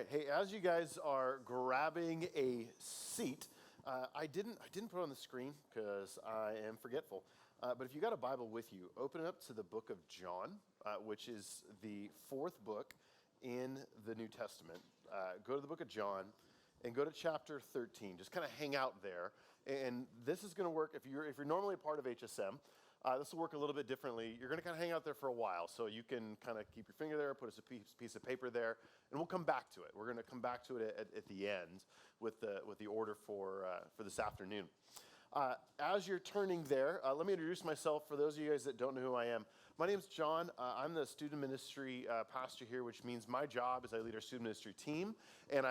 Hey, as you guys are grabbing a seat, I didn't put it on the screen because I am forgetful. But if you got a Bible with you, open it up to the book of John, which is the fourth book in the New Testament. Go to the book of John and go to chapter 13. Just kind of hang out there. And this is going to work if you're normally a part of HSM. This will work a little bit differently. You're going to kind of hang out there for a while, so you can kind of keep your finger there, put a piece of paper there, and we'll come back to it. We're going to come back to it at the end with the order for this afternoon. As you're turning there, let me introduce myself for those of you guys that don't know who I am. My name's John. I'm the student ministry pastor here, which means my job is I lead our student ministry team, and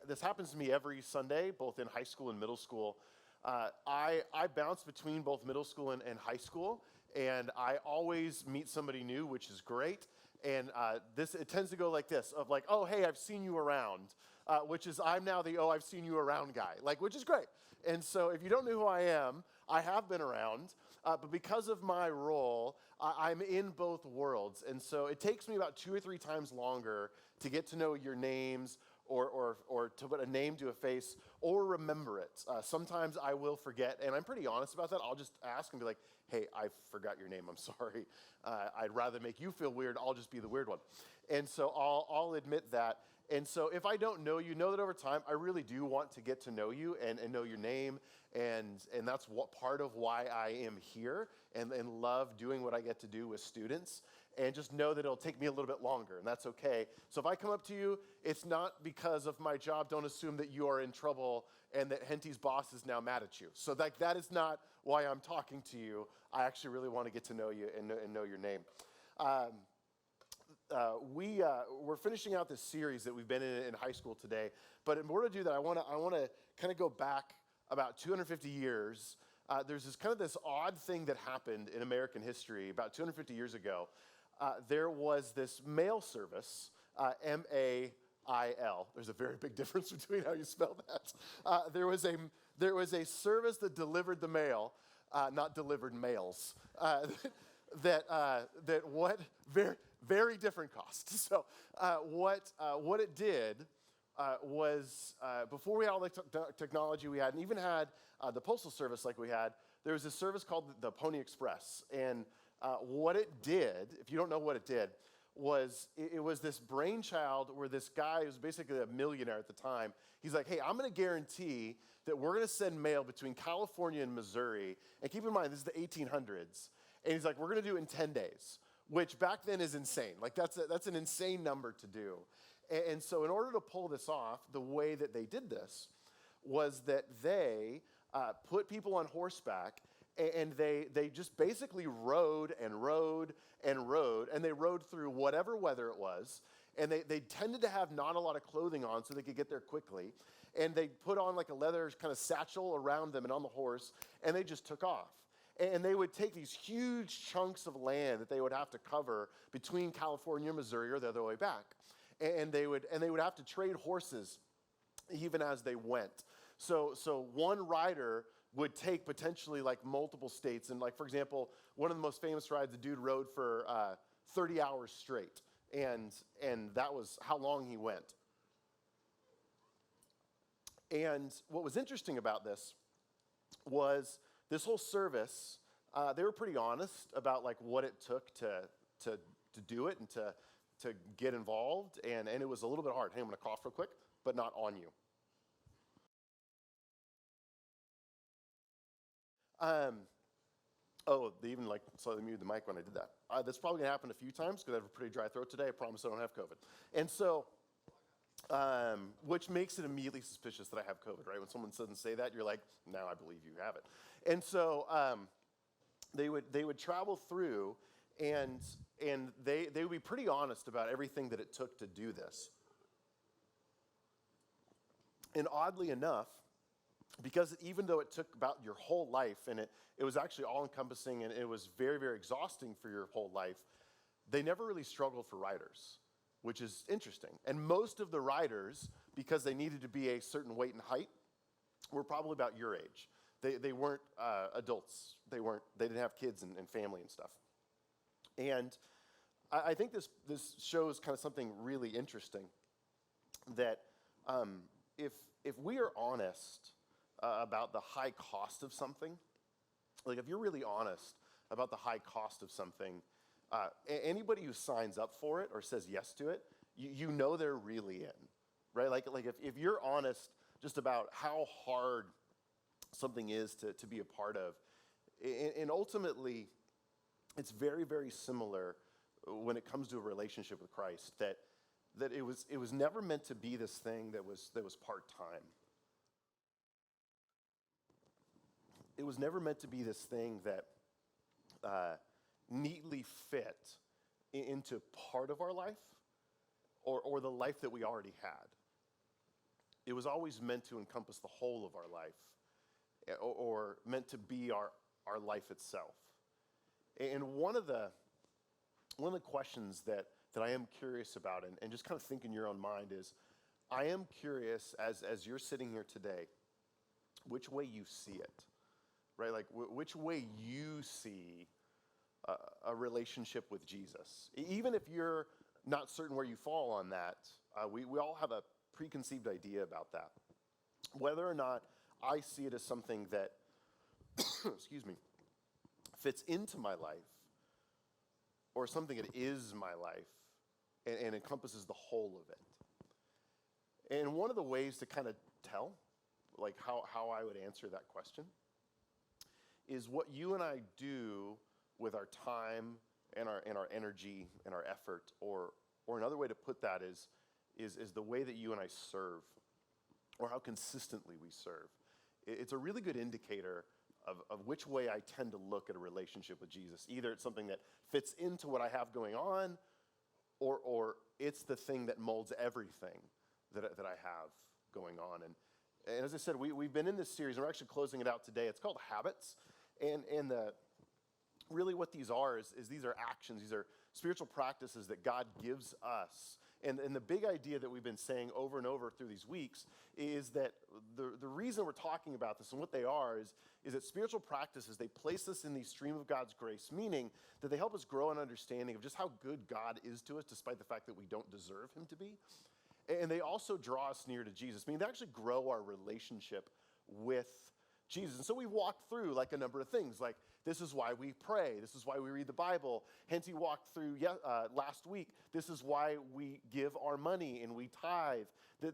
this happens to me every Sunday, both in high school and middle school. I bounce between both middle school and high school, and I always meet somebody new, which is great. And it tends to go like this, of like, oh, hey, I've seen you around, which is I'm now the, oh, I've seen you around guy, which is great. And so if you don't know who I am, I have been around, but because of my role, I'm in both worlds. And so it takes me about 2 or 3 times longer to get to know your names, or to put a name to a face, or remember it. Sometimes I will forget, and I'm pretty honest about that. I'll just ask and be like, hey, I forgot your name, I'm sorry. I'd rather make you feel weird, I'll just be the weird one. And so I'll admit that. And so if I don't know you, know that over time, I really do want to get to know you and know your name, and that's what part of why I am here and love doing what I get to do with students. And just know that it'll take me a little bit longer, and that's okay. So if I come up to you, it's not because of my job. Don't assume that you are in trouble and that Henty's boss is now mad at you. So that is not why I'm talking to you. I actually really want to get to know you and know your name. We're finishing out this series that we've been in high school today. But in order to do that, I want to kind of go back about 250 years. There's this odd thing that happened in American history about 250 years ago. There was this mail service, M-A-I-L. There's a very big difference between how you spell that. There was a service that delivered the mail, not delivered mails. Very different cost. So what it did was before we had all the technology we had, and even had the postal service like we had, there was a service called the Pony Express. And what it did, if you don't know what it did, was it was this brainchild where this guy who was basically a millionaire at the time, he's like, hey, I'm going to guarantee that we're going to send mail between California and Missouri. And keep in mind, this is the 1800s. And he's like, we're going to do it in 10 days, which back then is insane. That's an insane number to do. And so in order to pull this off, the way that they did this was that they put people on horseback, and they just basically rode, and they rode through whatever weather it was, and they tended to have not a lot of clothing on so they could get there quickly, and they put on like a leather kind of satchel around them and on the horse, and they just took off. And they would take these huge chunks of land that they would have to cover between California and Missouri or the other way back. And they would have to trade horses even as they went. So one rider would take potentially like multiple states. And like, for example, one of the most famous rides, the dude rode for 30 hours straight. And that was how long he went. And what was interesting about this was this whole service, they were pretty honest about like what it took to do it and to get involved, and it was a little bit hard. Hey, I'm going to cough real quick, but not on you. They even like slightly muted the mic when I did that. That's probably going to happen a few times because I have a pretty dry throat today. I promise I don't have COVID. And so, which makes it immediately suspicious that I have COVID, right? When someone doesn't say that, you're like, now I believe you have it. And so they would travel through, and they would be pretty honest about everything that it took to do this. And oddly enough, because even though it took about your whole life, and it was actually all-encompassing, and it was very, very exhausting for your whole life, they never really struggled for riders, which is interesting. And most of the riders, because they needed to be a certain weight and height, were probably about your age. They weren't adults. They didn't have kids and family and stuff. And I think this shows kind of something really interesting. that if we are honest about the high cost of something, like if you're really honest about the high cost of something, anybody who signs up for it or says yes to it, you know they're really in, right? Like if you're honest just about how hard something is to be a part of, and ultimately, it's very, very similar when it comes to a relationship with Christ, that it was never meant to be this thing that was part-time. It was never meant to be this thing that neatly fit into part of our life or the life that we already had. It was always meant to encompass the whole of our life, or meant to be our life itself. And one of the questions that I am curious about, and just kind of think in your own mind, is I am curious, as you're sitting here today, which way you see it, right? Like which way you see a relationship with Jesus. Even if you're not certain where you fall on that, we all have a preconceived idea about that. Whether or not I see it as something that, excuse me, fits into my life, or something that is my life and encompasses the whole of it. And one of the ways to kind of tell, like how I would answer that question, is what you and I do with our time and our energy and our effort, or another way to put that is the way that you and I serve, or how consistently we serve. It's a really good indicator of which way I tend to look at a relationship with Jesus. Either it's something that fits into what I have going on, or it's the thing that molds everything that I have going on. And as I said, we've been in this series, and we're actually closing it out today. It's called Habits. And really what these are is these are actions. These are spiritual practices that God gives us. And the big idea that we've been saying over and over through these weeks is that the reason we're talking about this and what they are is that spiritual practices, they place us in the stream of God's grace, meaning that they help us grow an understanding of just how good God is to us, despite the fact that we don't deserve him to be. And they also draw us near to Jesus, meaning they actually grow our relationship with Jesus. And so we walked through like a number of things, like this is why we pray. This is why we read the Bible. Henty walked through last week. This is why we give our money and we tithe.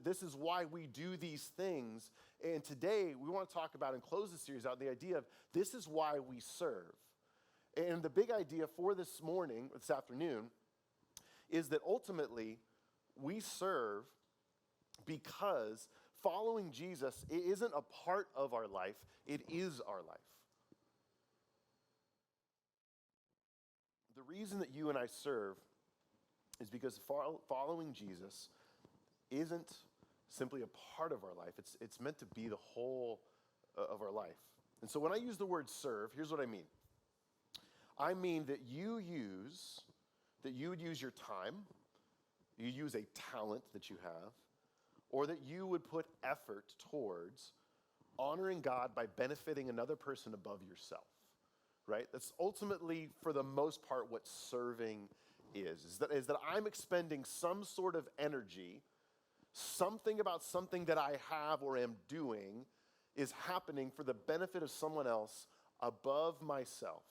This is why we do these things. And today we want to talk about and close the series out the idea of this is why we serve. And the big idea for this morning, or this afternoon, is that ultimately we serve because following Jesus isn't a part of our life, it is our life. The reason that you and I serve is because following Jesus isn't simply a part of our life. It's meant to be the whole of our life. And so when I use the word serve, here's what I mean. I mean that you would use your time, you use a talent that you have, or that you would put effort towards honoring God by benefiting another person above yourself, right? That's ultimately, for the most part, what serving is that I'm expending some sort of energy, something about something that I have or am doing is happening for the benefit of someone else above myself.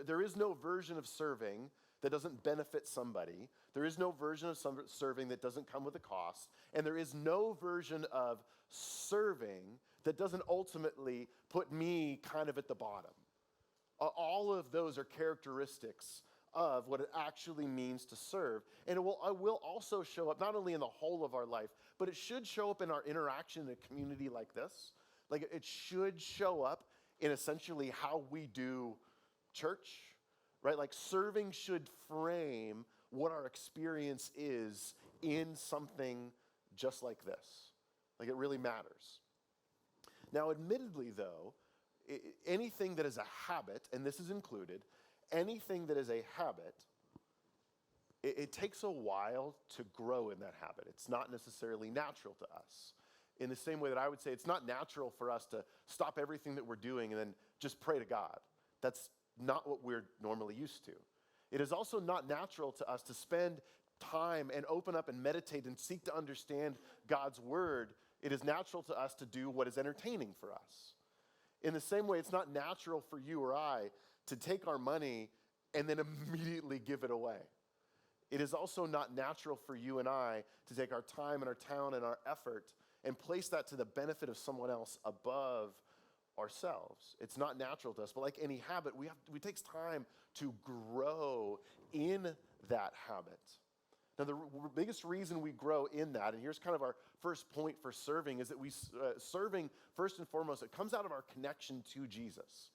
There is no version of serving that doesn't benefit somebody. There is no version of serving that doesn't come with a cost. And there is no version of serving that doesn't ultimately put me kind of at the bottom. All of those are characteristics of what it actually means to serve. And it will also show up not only in the whole of our life, but it should show up in our interaction in a community like this. Like it should show up in essentially how we do church, right? Like serving should frame what our experience is in something just like this. Like it really matters. Now, admittedly though, anything that is a habit, and this is included, anything that is a habit, it takes a while to grow in that habit. It's not necessarily natural to us. In the same way that I would say it's not natural for us to stop everything that we're doing and then just pray to God. That's not what we're normally used to. It is also not natural to us to spend time and open up and meditate and seek to understand God's word, it is natural to us to do what is entertaining for us. In the same way, it's not natural for you or I to take our money and then immediately give it away. It is also not natural for you and I to take our time and our talent and our effort and place that to the benefit of someone else above ourselves. It's not natural to us, but like any habit, it takes time to grow in that habit. Now, the biggest reason we grow in that, and here's kind of our first point for serving, is that serving, first and foremost, it comes out of our connection to Jesus.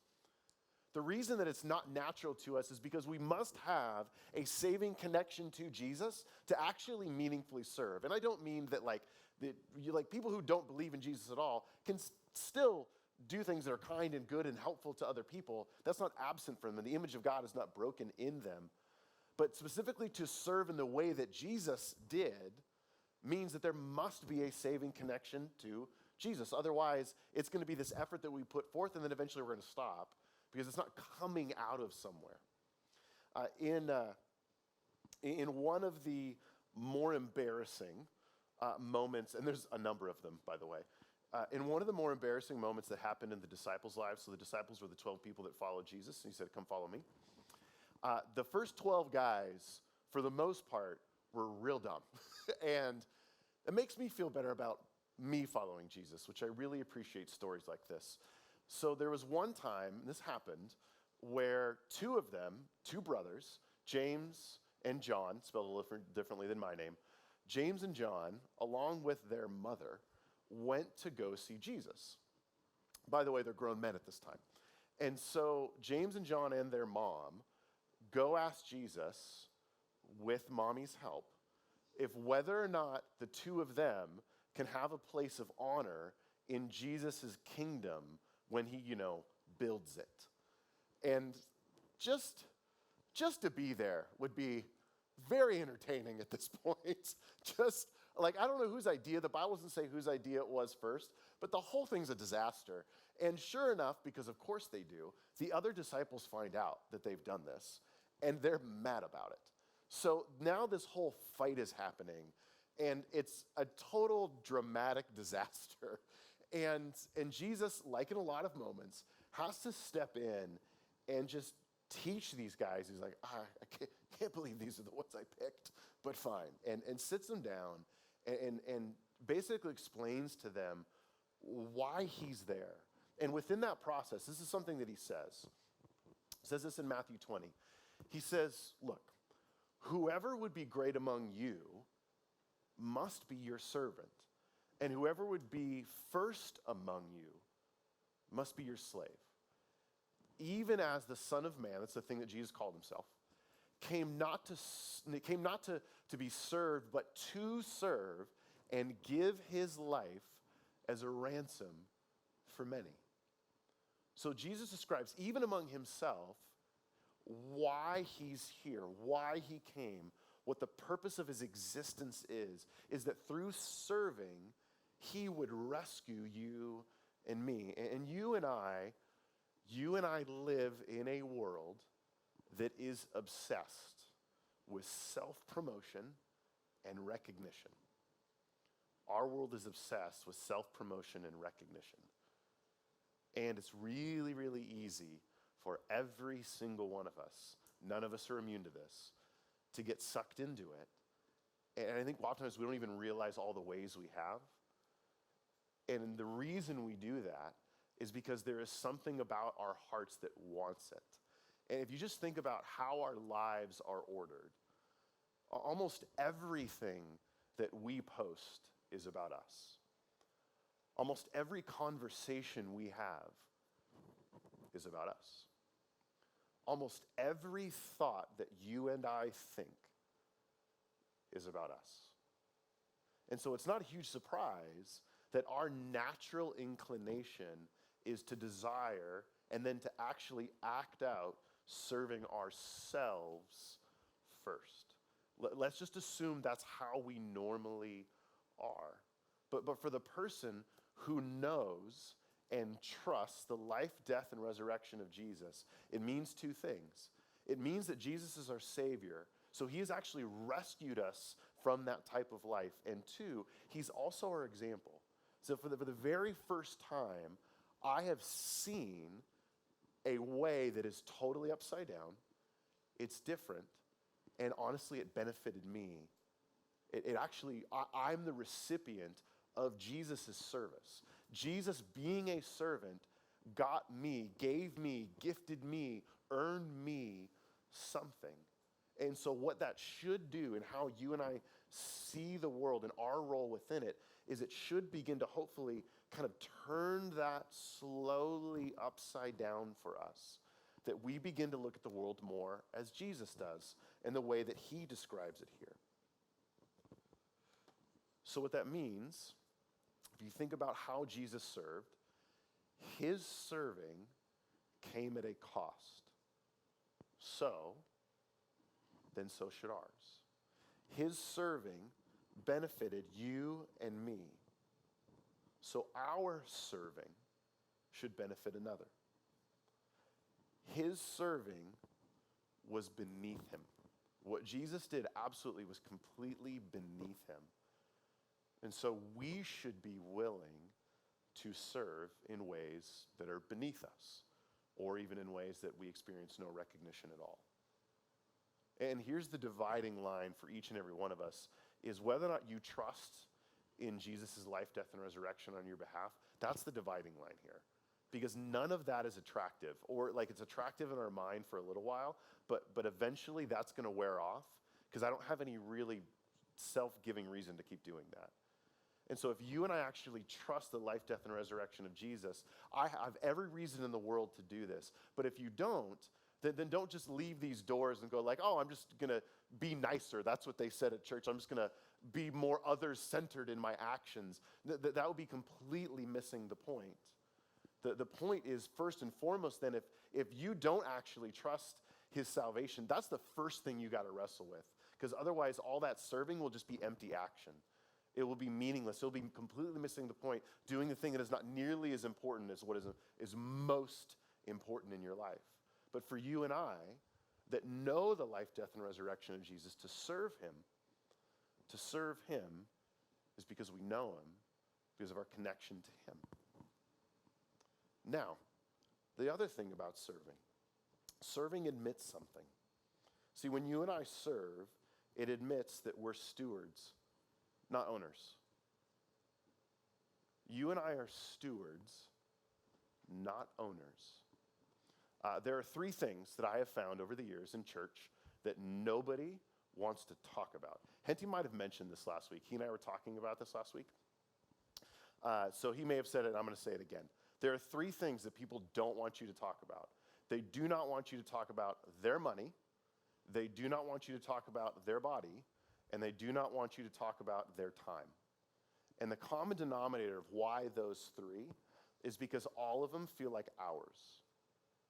The reason that it's not natural to us is because we must have a saving connection to Jesus to actually meaningfully serve. And I don't mean that like people who don't believe in Jesus at all can still do things that are kind and good and helpful to other people. That's not absent from them, and the image of God is not broken in them. But specifically to serve in the way that Jesus did means that there must be a saving connection to Jesus. Otherwise, it's going to be this effort that we put forth, and then eventually we're going to stop because it's not coming out of somewhere. In one of the more embarrassing moments, and there's a number of them, by the way, in one of the more embarrassing moments that happened in the disciples' lives, so the disciples were the 12 people that followed Jesus, and he said, "Come follow me." The first 12 guys, for the most part, were real dumb. And it makes me feel better about me following Jesus, which I really appreciate stories like this. So there was one time, and this happened, where two of them, two brothers, James and John, spelled a little differently than my name, James and John, along with their mother, went to go see Jesus. By the way, they're grown men at this time. And so James and John and their mom go ask Jesus, with mommy's help, if whether or not the two of them can have a place of honor in Jesus' kingdom when he, builds it. And just to be there would be very entertaining at this point. Just like, I don't know whose idea, the Bible doesn't say whose idea it was first, but the whole thing's a disaster. And sure enough, because of course they do, the other disciples find out that they've done this, and they're mad about it. So now this whole fight is happening, and it's a total dramatic disaster. And Jesus, like in a lot of moments, has to step in and just teach these guys. He's like, I can't believe these are the ones I picked, but fine. And sits them down and basically explains to them why he's there. And within that process, this is something that he says. He says this in Matthew 20. He says, look, whoever would be great among you must be your servant. And whoever would be first among you must be your slave. Even as the Son of Man, that's the thing that Jesus called himself, came not to be served, but to serve and give his life as a ransom for many. So Jesus describes, even among himself, why he's here, why he came, what the purpose of his existence is that through serving, he would rescue you and me. And you and I live in a world that is obsessed with self-promotion and recognition. Our world is obsessed with self-promotion and recognition. And it's really, really easy for every single one of us, none of us are immune to this, to get sucked into it. And I think a lot of times we don't even realize all the ways we have. And the reason we do that is because there is something about our hearts that wants it. And if you just think about how our lives are ordered, almost everything that we post is about us. Almost every conversation we have is about us. Almost every thought that you and I think is about us. And so it's not a huge surprise that our natural inclination is to desire and then to actually act out serving ourselves first. Let's just assume that's how we normally are. But for the person who knows and trusts the life, death, and resurrection of Jesus, it means two things. It means that Jesus is our Savior, So he has actually rescued us from that type of life. And two, he's also our example. So for the very first time, I have seen a way that is totally upside down. It's different. And honestly, it benefited me. It actually, I'm the recipient of Jesus' service. Jesus being a servant got me, gave me, gifted me, earned me something. And so what that should do and how you and I see the world and our role within it is it should begin to hopefully kind of turn that slowly upside down for us. That we begin to look at the world more as Jesus does in the way that he describes it here. So what that means, if you think about how Jesus served, his serving came at a cost. Then so should ours. His serving benefited you and me. So our serving should benefit another. His serving was beneath him. What Jesus did absolutely was completely beneath him. And so we should be willing to serve in ways that are beneath us, or even in ways that we experience no recognition at all. And here's the dividing line for each and every one of us, is whether or not you trust in Jesus' life, death, and resurrection on your behalf. That's the dividing line here. Because none of that is attractive, or like it's attractive in our mind for a little while, but eventually that's going to wear off, because I don't have any really self-giving reason to keep doing that. And so if you and I actually trust the life, death, and resurrection of Jesus, I have every reason in the world to do this. But if you don't, then don't just leave these doors and go like, oh, I'm just going to be nicer. That's what they said at church. I'm just going to be more others-centered in my actions. That would be completely missing the point. The point is, first and foremost, then, if you don't actually trust his salvation, that's the first thing you got to wrestle with. Because otherwise, all that serving will just be empty action. It will be meaningless. It'll be completely missing the point, doing the thing that is not nearly as important as what is most important in your life. But for you and I, that know the life, death, and resurrection of Jesus, to serve him is because we know him, because of our connection to him. Now, the other thing about serving admits something. See, when you and I serve, it admits that we're stewards, not owners. You and I are stewards, not owners. There are three things that I have found over the years in church that nobody wants to talk about. Henty might have mentioned this last week. He and I were talking about this last week. So he may have said it, I'm going to say it again. There are three things that people don't want you to talk about. They do not want you to talk about their money, they do not want you to talk about their body, and they do not want you to talk about their time. And the common denominator of why those three is because all of them feel like ours.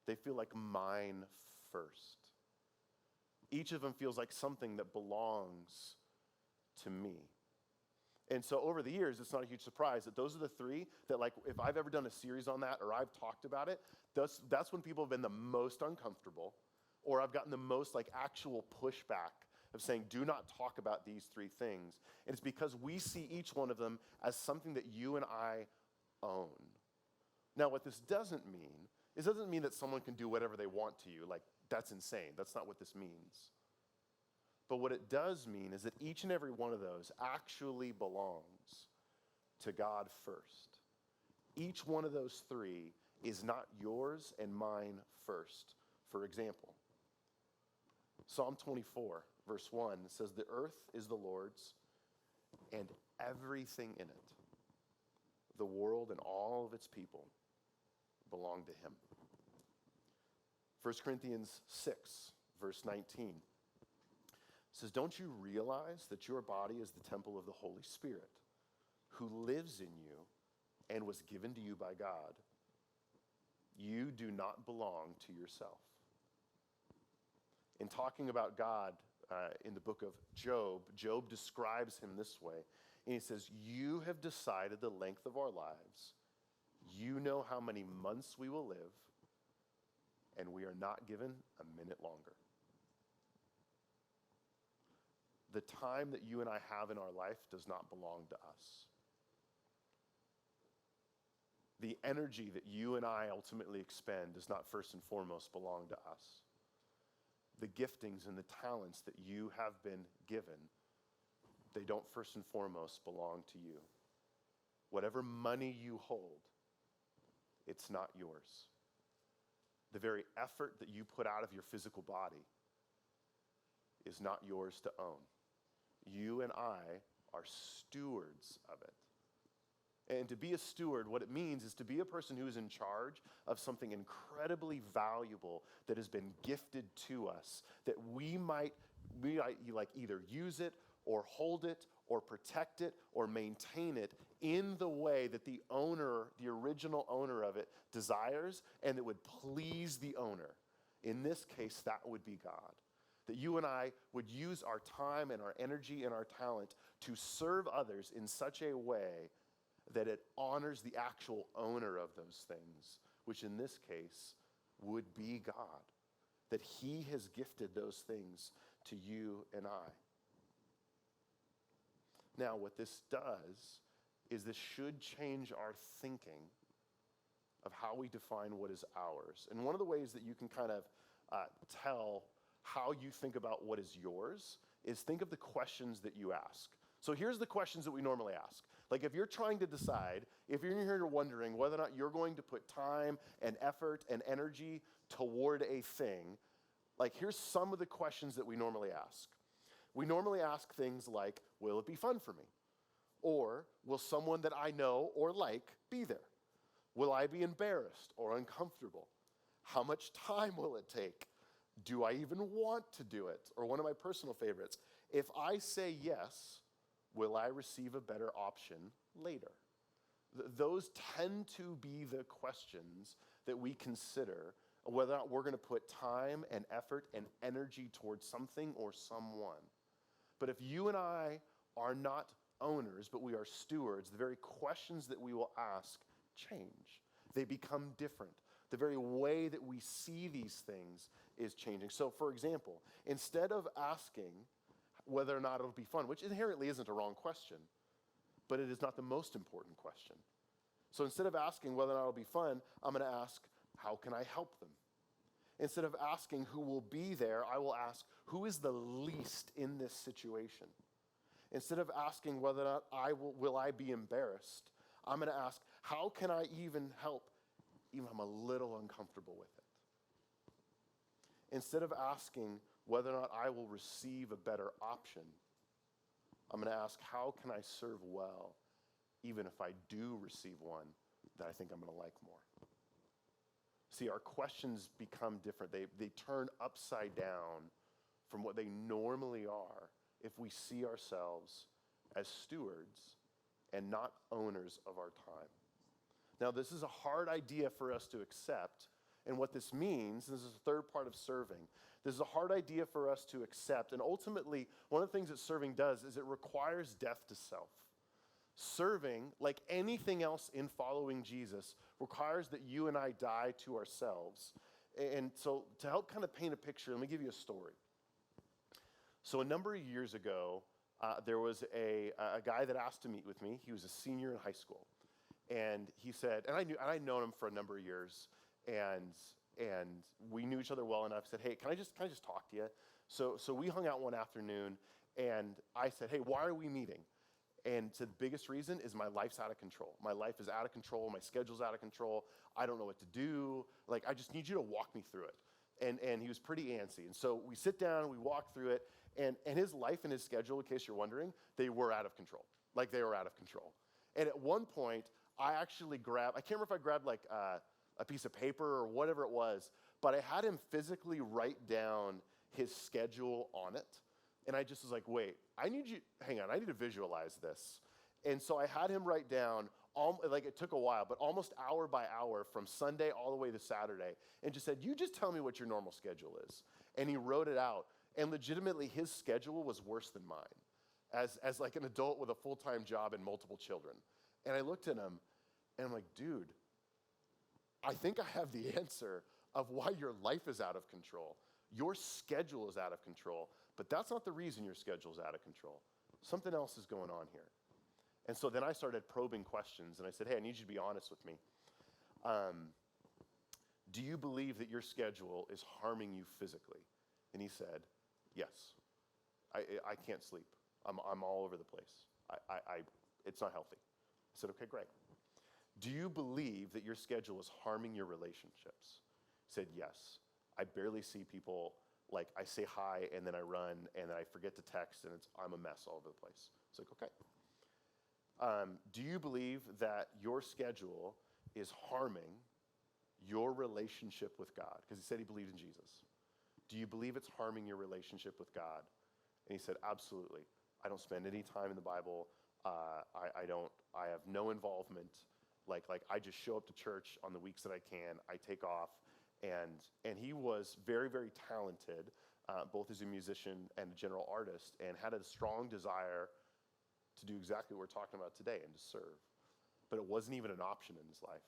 They feel like mine first. Each of them feels like something that belongs to me. And so over the years, it's not a huge surprise that those are the three that, like, if I've ever done a series on that or I've talked about it, that's when people have been the most uncomfortable, or I've gotten the most like actual pushback of saying, do not talk about these three things. And it's because we see each one of them as something that you and I own. Now, what this doesn't mean that someone can do whatever they want to you. Like, that's insane. That's not what this means. But what it does mean is that each and every one of those actually belongs to God first. Each one of those three is not yours and mine first. For example, Psalm 24, verse 1 says, the earth is the Lord's and everything in it. The world and all of its people belong to him. 1 Corinthians 6, verse 19 says, don't you realize that your body is the temple of the Holy Spirit, who lives in you and was given to you by God? You do not belong to yourself. In talking about God in the book of Job describes him this way. And he says, you have decided the length of our lives. You know how many months we will live, and we are not given a minute longer. the time that you and I have in our life does not belong to us. The energy that you and I ultimately expend does not first and foremost belong to us. The giftings and the talents that you have been given, they don't first and foremost belong to you. Whatever money you hold, it's not yours. The very effort that you put out of your physical body is not yours to own. You and I are stewards of it. And to be a steward, what it means is to be a person who is in charge of something incredibly valuable that has been gifted to us, that we might like either use it or hold it or protect it or maintain it in the way that the owner, the original owner of it, desires and that would please the owner. In this case, that would be God. That you and I would use our time and our energy and our talent to serve others in such a way that it honors the actual owner of those things, which in this case would be God. That he has gifted those things to you and I. Now, what this does is this should change our thinking of how we define what is ours. And one of the ways that you can kind of tell how you think about what is yours is think of the questions that you ask. So here's the questions that we normally ask. Like if you're trying to decide, if you're here wondering whether or not you're going to put time and effort and energy toward a thing, like here's some of the questions that we normally ask. We normally ask things like, will it be fun for me? Or will someone that I know or like be there? Will I be embarrassed or uncomfortable? How much time will it take? Do I even want to do it? Or one of my personal favorites, if I say yes, will I receive a better option later? Those tend to be the questions that we consider whether or not we're going to put time and effort and energy towards something or someone. But if you and I are not owners, but we are stewards, the very questions that we will ask change. They become different. The very way that we see these things is changing. So for example, instead of asking whether or not it'll be fun, which inherently isn't a wrong question, but it is not the most important question. So instead of asking whether or not it'll be fun, I'm going to ask, how can I help them? Instead of asking who will be there, I will ask, who is the least in this situation? Instead of asking whether or not will I be embarrassed, I'm going to ask, how can I even help, even if I'm a little uncomfortable with it? Instead of asking whether or not I will receive a better option, I'm going to ask, how can I serve well, even if I do receive one that I think I'm going to like more? See, our questions become different. They turn upside down from what they normally are if we see ourselves as stewards and not owners of our time. Now, this is a hard idea for us to accept, and what this means, this is the third part of serving, this is a hard idea for us to accept, and ultimately, one of the things that serving does is it requires death to self. Serving, like anything else in following Jesus, requires that you and I die to ourselves. And so to help kind of paint a picture, let me give you a story. So a number of years ago, there was a guy that asked to meet with me. He was a senior in high school. And he said, and I'd known him for a number of years, and we knew each other well enough. He said, hey, can I just talk to you? So we hung out one afternoon, and I said, hey, why are we meeting? And so the biggest reason is my life's out of control. My life is out of control. My schedule's out of control. I don't know what to do. Like, I just need you to walk me through it. And he was pretty antsy. And so we sit down, we walk through it, and his life and his schedule, in case you're wondering, they were out of control. Like, they were out of control. And at one point, I actually grabbed, I can't remember if I grabbed like a piece of paper or whatever it was, but I had him physically write down his schedule on it. And I just was like, wait, hang on, I need to visualize this. And so I had him write down, like it took a while, but almost hour by hour from Sunday all the way to Saturday, and just said, you just tell me what your normal schedule is. And he wrote it out. And legitimately, his schedule was worse than mine as like an adult with a full-time job and multiple children. And I looked at him, and I'm like, dude, I think I have the answer of why your life is out of control. Your schedule is out of control. But that's not the reason your schedule's out of control. Something else is going on here. And so then I started probing questions, and I said, hey, I need you to be honest with me. Do you believe that your schedule is harming you physically? And he said, yes. I can't sleep. I'm all over the place. It's not healthy. I said, okay, great. Do you believe that your schedule is harming your relationships? He said, yes. I barely see people. Like, I say hi, and then I run, and then I forget to text, and I'm a mess all over the place. It's like, okay. Do you believe that your schedule is harming your relationship with God? Because he said he believed in Jesus. Do you believe it's harming your relationship with God? And he said, absolutely. I don't spend any time in the Bible. I have no involvement. Like I just show up to church on the weeks that I can. I take off. And he was very, very talented, both as a musician and a general artist, and had a strong desire to do exactly what we're talking about today and to serve. But it wasn't even an option in his life.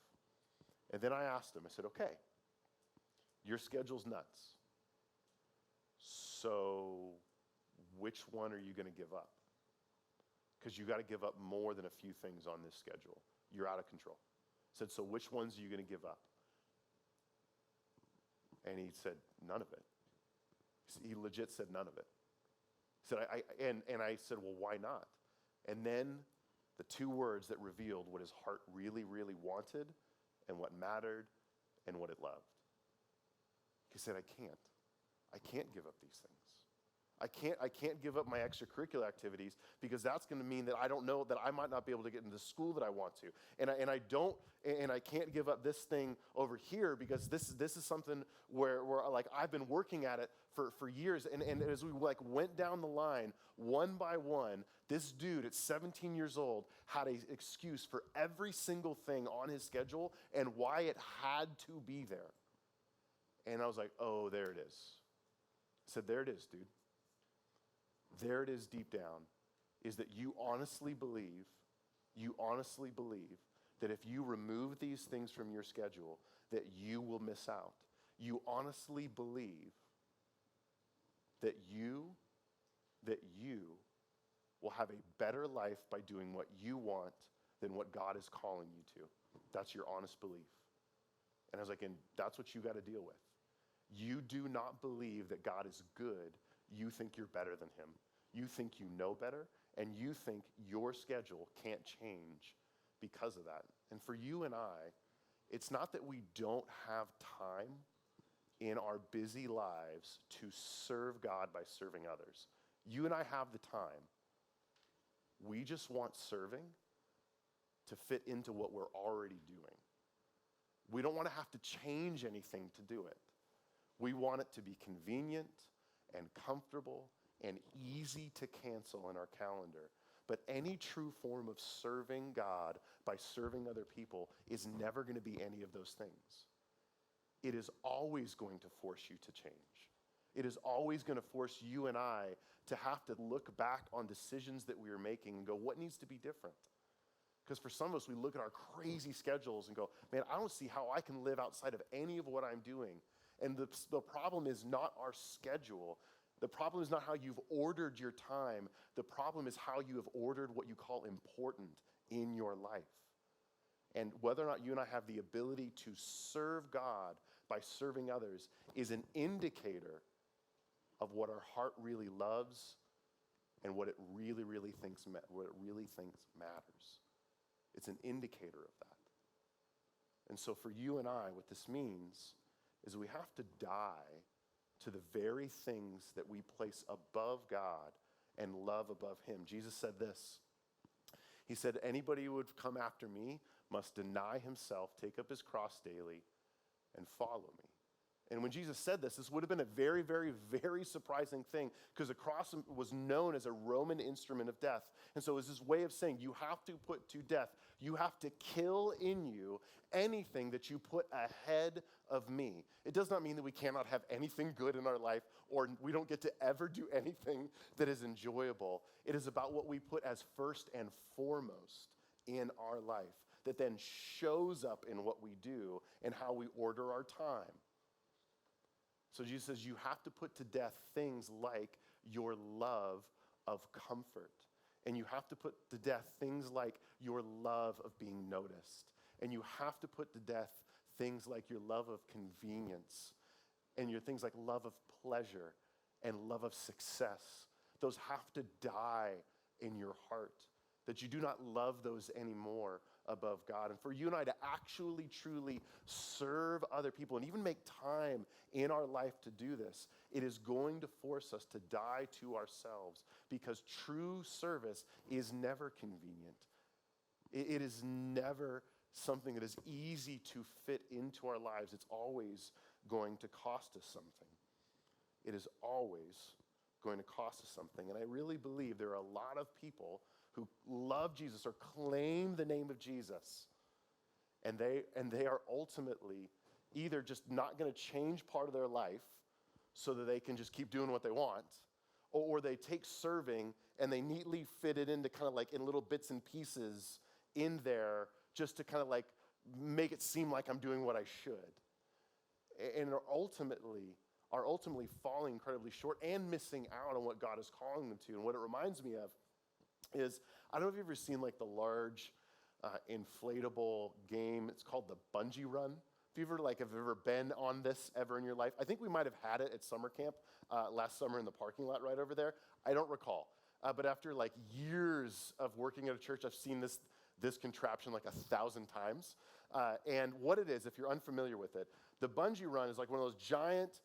And then I asked him, I said, okay, your schedule's nuts. So which one are you going to give up? Because you got to give up more than a few things on this schedule. You're out of control. I said, so which ones are you going to give up? And he said, none of it. He legit said none of it. He said, I said, well, why not? And then the two words that revealed what his heart really, really wanted and what mattered and what it loved. He said, I can't give up these things. I can't give up my extracurricular activities because that's going to mean that I don't know that I might not be able to get into the school that I want to. And I can't give up this thing over here because this is something where like I've been working at it for years. And as we like went down the line one by one, this dude at 17 years old had an excuse for every single thing on his schedule and why it had to be there. And I was like, oh, there it is. I said, there it is, dude. There it is deep down, is that you honestly believe that if you remove these things from your schedule, that you will miss out. You honestly believe that you will have a better life by doing what you want than what God is calling you to. That's your honest belief. And I was like, and that's what you got to deal with. You do not believe that God is good. You think you're better than him. You think you know better, and you think your schedule can't change because of that. And for you and I, it's not that we don't have time in our busy lives to serve God by serving others. You and I have the time. We just want serving to fit into what we're already doing. We don't want to have to change anything to do it. We want it to be convenient and comfortable and easy to cancel in our calendar. But any true form of serving God by serving other people is never going to be any of those things. It is always going to force you to change. It is always going to force you and I to have to look back on decisions that we are making and go, what needs to be different? Because for some of us, we look at our crazy schedules and go, man, I don't see how I can live outside of any of what I'm doing. And the problem is not our schedule. The problem is not how you've ordered your time. The problem is how you have ordered what you call important in your life. And whether or not you and I have the ability to serve God by serving others is an indicator of what our heart really loves and what it really, really thinks matters. It's an indicator of that. And so for you and I, what this means is we have to die to the very things that we place above God and love above him. Jesus said this. He said, anybody who would come after me must deny himself, take up his cross daily, and follow me. And when Jesus said this would have been a very, very, very surprising thing because the cross was known as a Roman instrument of death. And so it was this way of saying you have to put to death, you have to kill in you anything that you put ahead of me. It does not mean that we cannot have anything good in our life or we don't get to ever do anything that is enjoyable. It is about what we put as first and foremost in our life that then shows up in what we do and how we order our time. So Jesus says you have to put to death things like your love of comfort. And you have to put to death things like your love of being noticed. And you have to put to death things like your love of convenience and your things like love of pleasure and love of success. Those have to die in your heart, that you do not love those anymore above God. And for you and I to actually, truly serve other people and even make time in our life to do this, it is going to force us to die to ourselves, because true service is never convenient. It is never something that is easy to fit into our lives. It's always going to cost us something. It is always going to cost us something. And I really believe there are a lot of people who love Jesus or claim the name of Jesus, and they are ultimately either just not going to change part of their life so that they can just keep doing what they want, or they take serving and they neatly fit it into kind of like in little bits and pieces in there just to kind of like make it seem like I'm doing what I should, and are ultimately falling incredibly short and missing out on what God is calling them to. And what it reminds me of is, I don't know if you've ever seen like the large inflatable game. It's called the Bungee Run. If you've ever been on this ever in your life, I think we might have had it at summer camp last summer in the parking lot right over there. I don't recall. But after like years of working at a church, I've seen this contraption like 1,000 times. And what it is, if you're unfamiliar with it, the Bungee Run is like one of those giant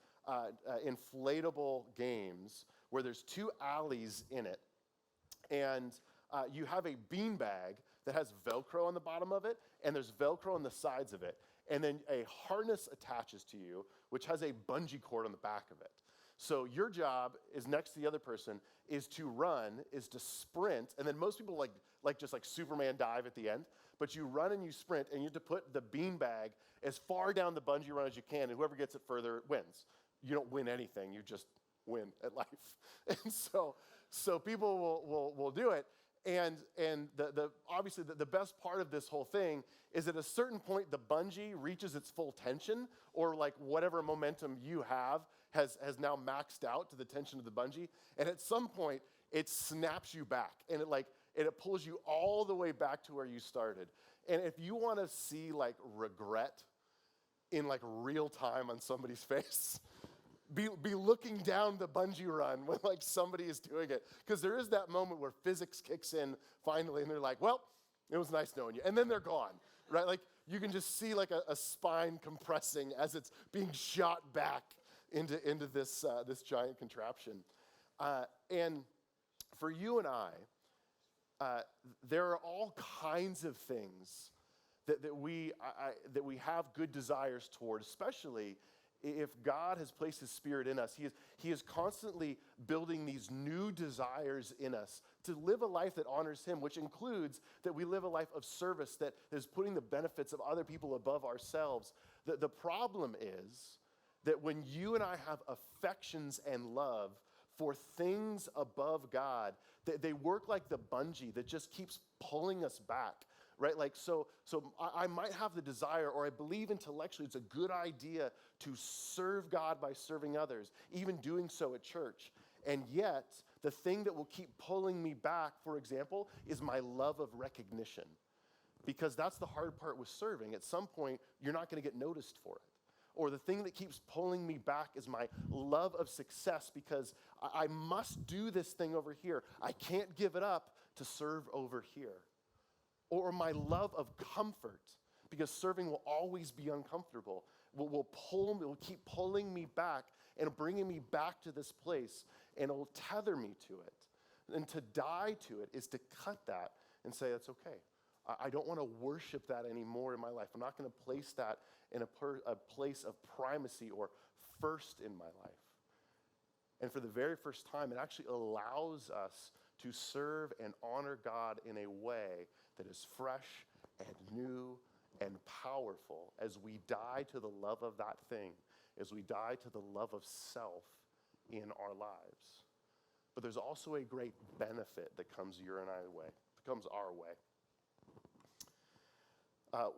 inflatable games where there's two alleys in it. And you have a beanbag that has Velcro on the bottom of it, and there's Velcro on the sides of it. And then a harness attaches to you, which has a bungee cord on the back of it. So your job is next to the other person is to run, is to sprint, and then most people like Superman dive at the end, but you run and you sprint, and you have to put the beanbag as far down the bungee run as you can, and whoever gets it further wins. You don't win anything, you just win at life. And so people will do it. And obviously the best part of this whole thing is at a certain point the bungee reaches its full tension, or like whatever momentum you have has now maxed out to the tension of the bungee, and at some point it snaps you back, and it pulls you all the way back to where you started. And if you want to see like regret in like real time on somebody's face, be looking down the bungee run when like somebody is doing it, because there is that moment where physics kicks in finally, and they're like, well, it was nice knowing you, and then they're gone, right? Like you can just see like a spine compressing as it's being shot back into this giant contraption. And for you and I, there are all kinds of things that we have good desires toward, especially if God has placed His Spirit in us. He is constantly building these new desires in us to live a life that honors Him, which includes that we live a life of service that is putting the benefits of other people above ourselves. The problem is that when you and I have affections and love for things above God, they work like the bungee that just keeps pulling us back. Right, like so I might have the desire, or I believe intellectually it's a good idea to serve God by serving others, even doing so at church. And yet, the thing that will keep pulling me back, for example, is my love of recognition. Because that's the hard part with serving. At some point, you're not going to get noticed for it. Or the thing that keeps pulling me back is my love of success, because I must do this thing over here. I can't give it up to serve over here. Or my love of comfort, because serving will always be uncomfortable, will keep pulling me back and bringing me back to this place, and it will tether me to it. And to die to it is to cut that and say, that's okay. I don't want to worship that anymore in my life. I'm not going to place that in a place of primacy or first in my life. And for the very first time, it actually allows us to serve and honor God in a way that is fresh and new and powerful as we die to the love of that thing, as we die to the love of self in our lives. But there's also a great benefit that comes our way.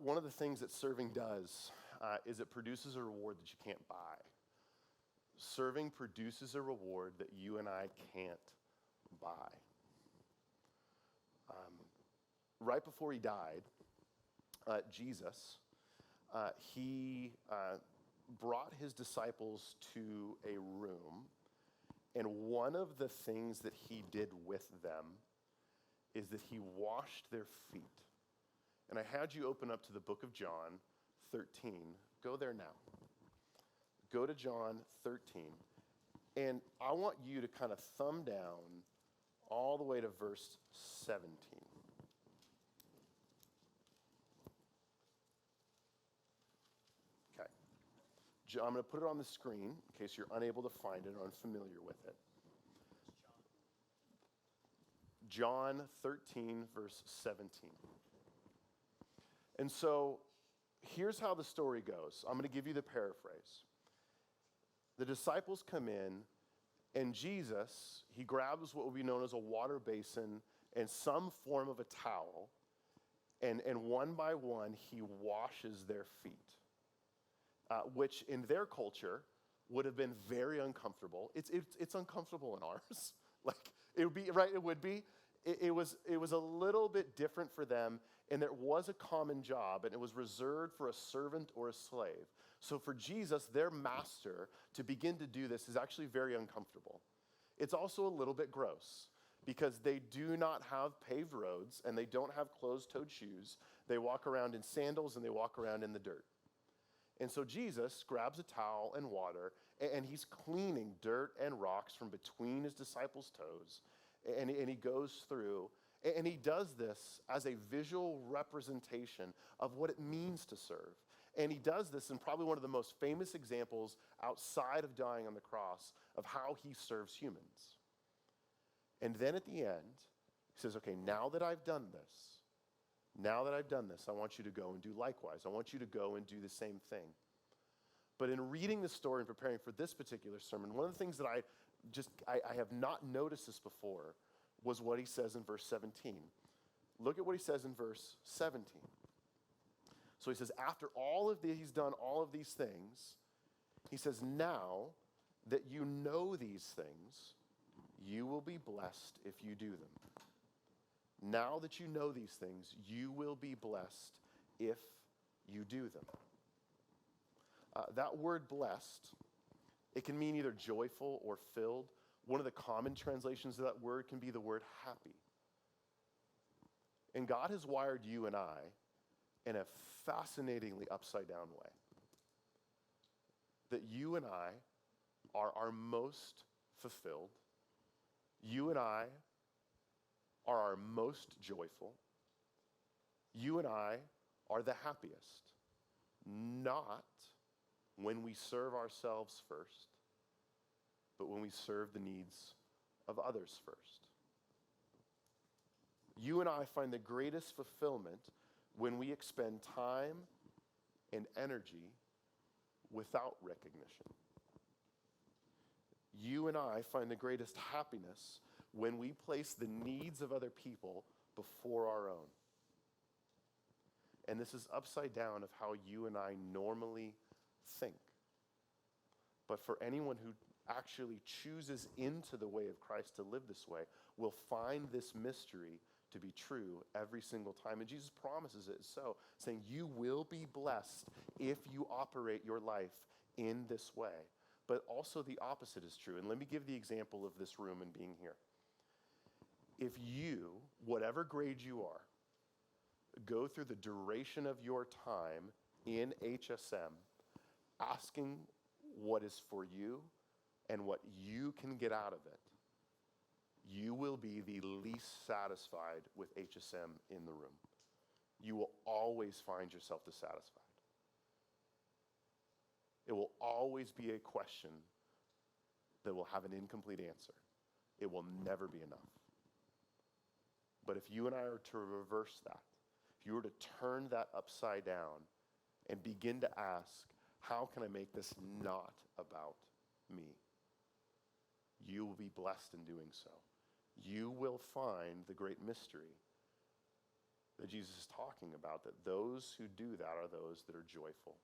One of the things that serving does is it produces a reward that you can't buy. serving produces a reward that you and I can't buy. Right before he died, Jesus, he brought his disciples to a room, and one of the things that he did with them is that he washed their feet. And I had you open up to the book of John 13. Go there now. Go to John 13. And I want you to kind of thumb down all the way to verse 17. Okay. I'm going to put it on the screen in case you're unable to find it or unfamiliar with it. John 13, verse 17. And so here's how the story goes. I'm going to give you the paraphrase. The disciples come in, and Jesus, he grabs what would be known as a water basin and some form of a towel, and one by one, he washes their feet, which in their culture would have been very uncomfortable. It's uncomfortable in ours. Like, it would be, right? It would be. It was a little bit different for them, and there was a common job, and it was reserved for a servant or a slave. So for Jesus, their master, to begin to do this is actually very uncomfortable. It's also a little bit gross because they do not have paved roads and they don't have closed-toed shoes. They walk around in sandals and they walk around in the dirt. And so Jesus grabs a towel and water, and he's cleaning dirt and rocks from between his disciples' toes. And he goes through, and he does this as a visual representation of what it means to serve. And he does this in probably one of the most famous examples outside of dying on the cross of how he serves humans. And then at the end, he says, okay, now that I've done this, I want you to go and do likewise. I want you to go and do the same thing. But in reading the story and preparing for this particular sermon, one of the things that I have not noticed this before was what he says in verse 17. Look at what he says in verse 17. So he says, after he's done all of these things, he says, now that you know these things, you will be blessed if you do them. Now that you know these things, you will be blessed if you do them. That word blessed, it can mean either joyful or filled. One of the common translations of that word can be the word happy. And God has wired you and I in a fascinatingly upside down way. That you and I are our most fulfilled. You and I are our most joyful. You and I are the happiest. Not when we serve ourselves first, but when we serve the needs of others first. You and I find the greatest fulfillment when we expend time and energy without recognition. You and I find the greatest happiness when we place the needs of other people before our own. And this is upside down of how you and I normally think. But for anyone who actually chooses into the way of Christ to live this way will find this mystery to be true every single time. And Jesus promises it so, saying you will be blessed if you operate your life in this way. But also the opposite is true. And let me give the example of this room and being here. If you, whatever grade you are, go through the duration of your time in HSM asking what is for you and what you can get out of it, you will be the least satisfied with HSM in the room. You will always find yourself dissatisfied. It will always be a question that will have an incomplete answer. It will never be enough. But if you and I are to reverse that, if you were to turn that upside down and begin to ask, how can I make this not about me? You will be blessed in doing so. You will find the great mystery that Jesus is talking about, that those who do that are those that are joyful.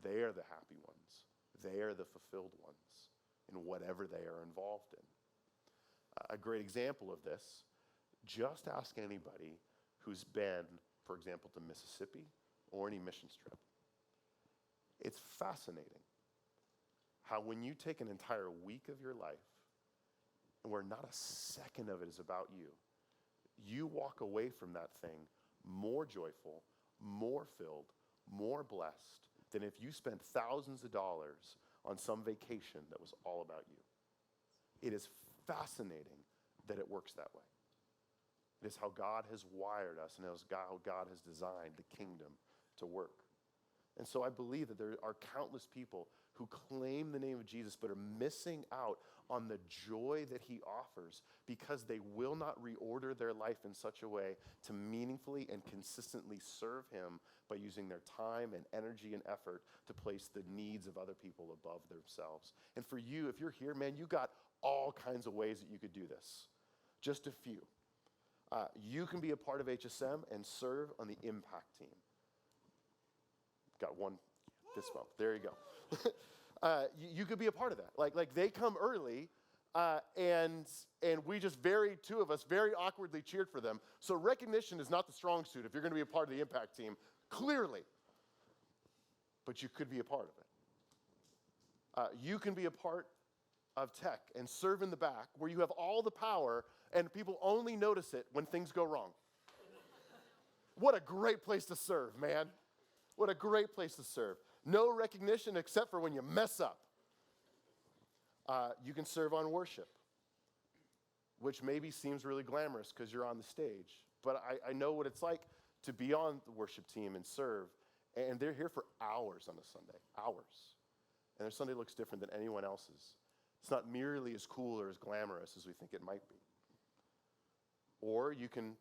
They are the happy ones. They are the fulfilled ones. in whatever they are involved in. A great example of this, just ask anybody who's been, for example, to Mississippi or any missions trip. It's fascinating how when you take an entire week of your life and where not a second of it is about you, you walk away from that thing more joyful, more filled, more blessed than if you spent thousands of dollars on some vacation that was all about you. It is fascinating that it works that way. It is how God has wired us and how God has designed the kingdom to work. And so I believe that there are countless people who claim the name of Jesus but are missing out on the joy that he offers because they will not reorder their life in such a way to meaningfully and consistently serve him by using their time and energy and effort to place the needs of other people above themselves. And for you, if you're here, man, you got all kinds of ways that you could do this. Just a few. You can be a part of HSM and serve on the impact team. Got one this month. There you go. You could be a part of that. Like they come early, and we just two of us very awkwardly cheered for them. So recognition is not the strong suit if you're going to be a part of the impact team, clearly. But you could be a part of it. You can be a part of tech and serve in the back where you have all the power and people only notice it when things go wrong. What a great place to serve, man. What a great place to serve. No recognition except for when you mess up. You can serve on worship, which maybe seems really glamorous because you're on the stage. But I know what it's like to be on the worship team and serve. And they're here for hours on a Sunday, hours. And their Sunday looks different than anyone else's. It's not nearly as cool or as glamorous as we think it might be. Or you can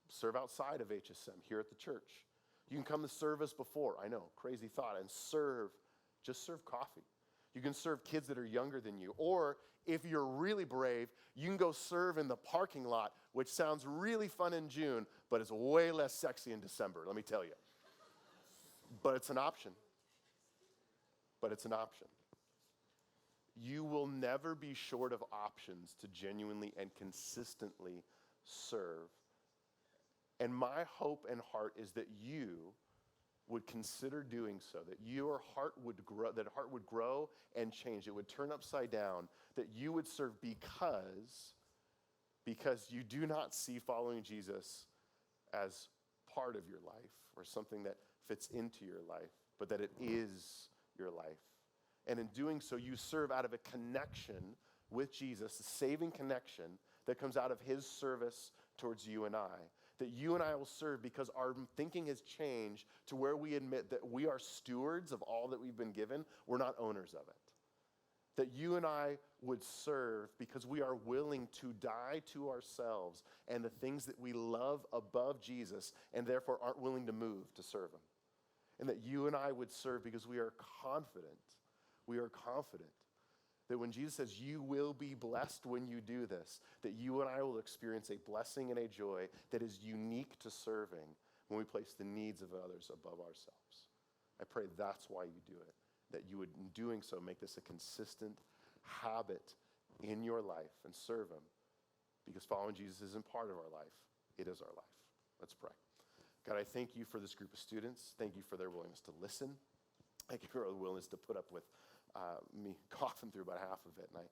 serve outside of HSM here at the church. You can come to service before, I know, crazy thought, and just serve coffee. You can serve kids that are younger than you. Or if you're really brave, you can go serve in the parking lot, which sounds really fun in June, but it's way less sexy in December, let me tell you. But it's an option. You will never be short of options to genuinely and consistently serve. And my hope and heart is that you would consider doing so, that your heart would grow and change. It would turn upside down, that you would serve because you do not see following Jesus as part of your life or something that fits into your life, but that it is your life. And in doing so, you serve out of a connection with Jesus, a saving connection that comes out of his service towards you and I. That you and I will serve because our thinking has changed to where we admit that we are stewards of all that we've been given. We're not owners of it. That you and I would serve because we are willing to die to ourselves and the things that we love above Jesus and therefore aren't willing to move to serve him. And that you and I would serve because we are confident that when Jesus says you will be blessed when you do this, that you and I will experience a blessing and a joy that is unique to serving when we place the needs of others above ourselves. I pray that's why you do it, that you would, in doing so, make this a consistent habit in your life and serve him, because following Jesus isn't part of our life, it is our life. Let's pray. God, I thank you for this group of students. Thank you for their willingness to listen. Thank you for their willingness to put up with me coughing through about half of it. And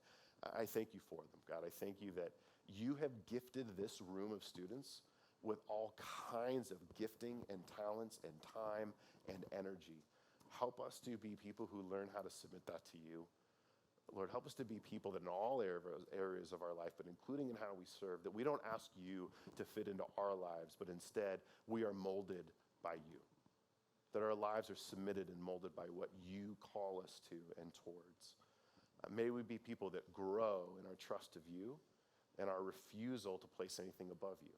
I thank you for them, God. I thank you that you have gifted this room of students with all kinds of gifting and talents and time and energy. Help us to be people who learn how to submit that to you. Lord, help us to be people that in all areas of our life, but including in how we serve, that we don't ask you to fit into our lives, but instead we are molded by you. That our lives are submitted and molded by what you call us to and towards. May we be people that grow in our trust of you and our refusal to place anything above you.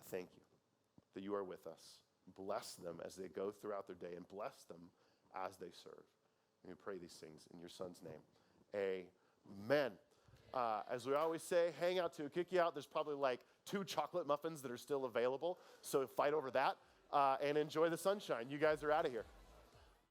Thank you that you are with us. Bless them as they go throughout their day and bless them as they serve. And we pray these things in your son's name. Amen. As we always say, hang out to kick you out. There's probably like 2 chocolate muffins that are still available. So fight over that. And enjoy the sunshine. You guys are out of here.